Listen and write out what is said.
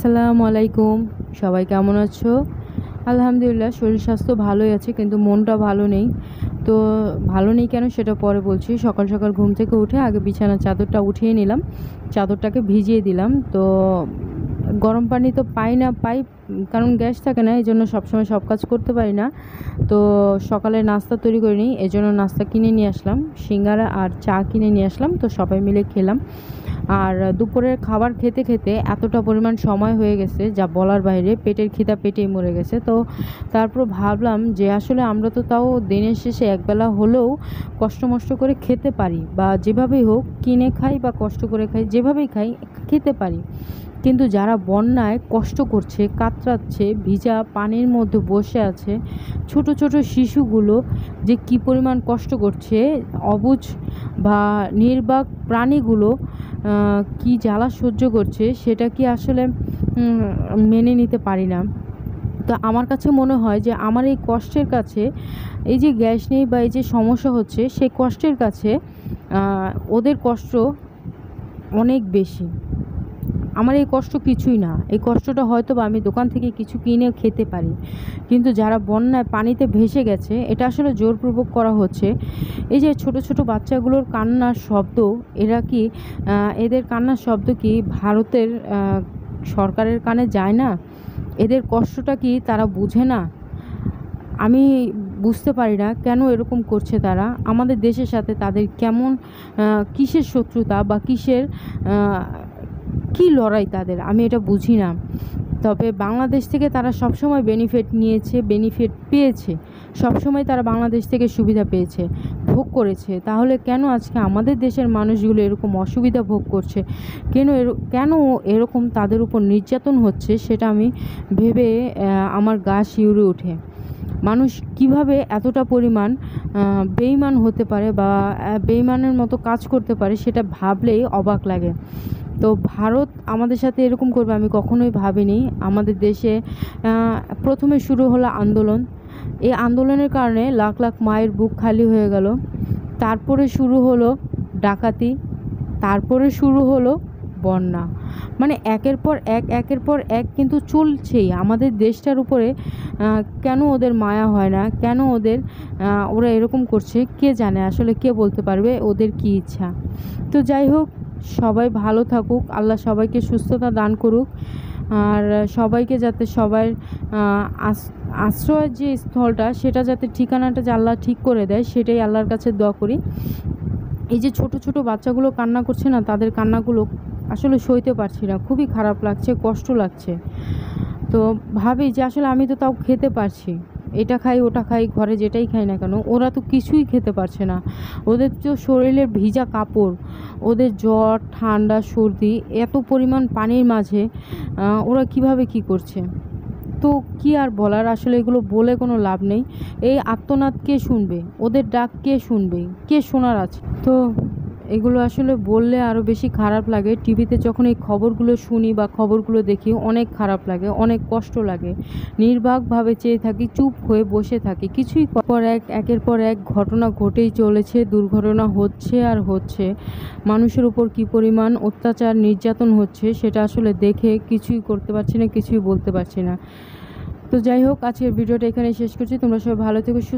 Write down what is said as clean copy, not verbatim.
আসসালামু আলাইকুম। সবাই কেমন আছো? আলহামদুলিল্লাহ, শরীর স্বাস্থ্য ভালোই আছে, কিন্তু মনটা ভালো নেই। তো ভালো নেই কেন সেটা পরে বলছি। সকাল সকাল ঘুম থেকে উঠে আগে বিছানার চাদরটা উঠিয়ে নিলাম, চাদরটাকে ভিজিয়ে দিলাম। তো গরম পানি তো পাই, কারণ গ্যাস থাকে না, এই জন্য সবসময় সব কাজ করতে পারি না। তো সকালে নাস্তা তৈরি করে নিই, এই জন্য নাস্তা কিনে নিয়ে আসলাম, সিঙ্গারা আর চা কিনে নিয়ে আসলাম। তো সবাই মিলে খেলাম। আর দুপুরের খাবার খেতে খেতে এতটা পরিমাণ সময় হয়ে গেছে যা বলার বাইরে, পেটের খিদা পেটেই মরে গেছে। তো তারপর ভাবলাম যে আসলে আমরা তো তাও দিনের শেষে একবেলা হলেও কষ্ট মষ্ট করে খেতে পারি, বা যেভাবেই হোক কিনে খাই বা কষ্ট করে খাই, যেভাবেই খাই খেতে পারি। কিন্তু যারা বন্যায় কষ্ট করছে, কাতরাচ্ছে, ভিজা পানির মধ্যে বসে আছে, ছোট ছোট শিশুগুলো যে কী পরিমাণ কষ্ট করছে, অবুঝ বা নির্বাক প্রাণীগুলো কি জ্বালা সহ্য করছে, সেটা কি আসলে মেনে নিতে পারি না। তো আমার কাছে মনে হয় যে আমার এই কষ্টের কাছে, এই যে গ্যাস নেই বা এই যে সমস্যা হচ্ছে, সেই কষ্টের কাছে ওদের কষ্ট অনেক বেশি। আমার এই কষ্ট কিছুই না। এই কষ্টটা হয়তো বা আমি দোকান থেকে কিছু কিনে খেতে পারি, কিন্তু যারা বন্যায় পানিতে ভেসে গেছে, এটা আসলে জোরপূর্বক করা হচ্ছে। এই যে ছোট ছোট বাচ্চাগুলোর কান্নার শব্দ, এরা কি এদের কান্নার শব্দ কি ভারতের সরকারের কানে যায় না? এদের কষ্টটা কি তারা বুঝে না? আমি বুঝতে পারি না কেন এরকম করছে তারা। আমাদের দেশের সাথে তাদের কেমন কিসের শত্রুতা বা কিসের কী লড়াই তাদের, আমি এটা বুঝি না। তবে বাংলাদেশ থেকে তারা সবসময় বেনিফিট নিয়েছে, বেনিফিট পেয়েছে, সবসময় তারা বাংলাদেশ থেকে সুবিধা পেয়েছে, ভোগ করেছে। তাহলে কেন আজকে আমাদের দেশের মানুষগুলো এরকম অসুবিধা ভোগ করছে? কেন এরকম তাদের উপর নির্যাতন হচ্ছে, সেটা আমি ভেবে আমার গা শিউরে ওঠে। মানুষ কিভাবে এতটা পরিমাণ বেইমান হতে পারে বা বেইমানের মতো কাজ করতে পারে, সেটা ভাবলেই অবাক লাগে। তো ভারত আমাদের সাথে এরকম করবে আমি কখনোই ভাবিনি। আমাদের দেশে প্রথমে শুরু হলো আন্দোলন। এই আন্দোলনের কারণে লাখ লাখ মায়ের বুক খালি হয়ে গেল। তারপরে শুরু হলো ডাকাতি, তারপরে শুরু হলো বন্যা। মানে একের পর এক কিন্তু চলছেই আমাদের দেশটার উপরে। কেন ওদের মায়া হয় না? কেন ওরা এরকম করছে? কে জানে, আসলে কে বলতে পারবে ওদের কী ইচ্ছা। তো যাই হোক, সবাই ভালো থাকুক, আল্লাহ সবাইকে সুস্থতা দান করুক। আর সবাইকে যাতে সবার আশ্রয়ের যে স্থলটা, সেটা যাতে ঠিকানাটা যে আল্লাহ ঠিক করে দেয়, সেটাই আল্লাহর কাছে দোয়া করি। এই যে ছোট ছোট বাচ্চাগুলো কান্না করছে না, তাদের কান্নাগুলো আসলে সইতে পারছি না, খুবই খারাপ লাগছে, কষ্ট লাগছে। তো ভাবি যে আসলে আমি তো তাও খেতে পারছি, এটা খাই ওটা খাই, ঘরে যেটাই খাই না কেন, ওরা তো কিছুই খেতে পারছে না। ওদের তো শরীরের ভিজা কাপড়, ওদের জ্বর ঠান্ডা সর্দি, এত পরিমাণ পানির মাঝে ওরা কিভাবে কি করছে। তো কি আর বলার, আসলে এগুলো বলে কোনো লাভ নেই। এই আর্তনাদ কে শুনবে? ওদের ডাক কে শুনবে? কে শোনার আছে? তো এগুলো আসলে বললে আরও বেশি খারাপ লাগে। টিভিতে যখন এই খবরগুলো শুনি বা খবরগুলো দেখি, অনেক খারাপ লাগে, অনেক কষ্ট লাগে। নির্বাকভাবে চেয়ে থাকি, চুপ হয়ে বসে থাকি, কিছুই একের পর এক ঘটনা ঘটেই চলেছে, দুর্ঘটনা হচ্ছে আর হচ্ছে। মানুষের উপর কী পরিমাণ অত্যাচার নির্যাতন হচ্ছে, সেটা আসলে দেখে কিছুই করতে পারছি না, কিছুই বলতে পারছি না। তো যাই হোক, আজকের ভিডিওটা এখানে শেষ করছি। তোমরা সবাই ভালো থেকো, সুস্থ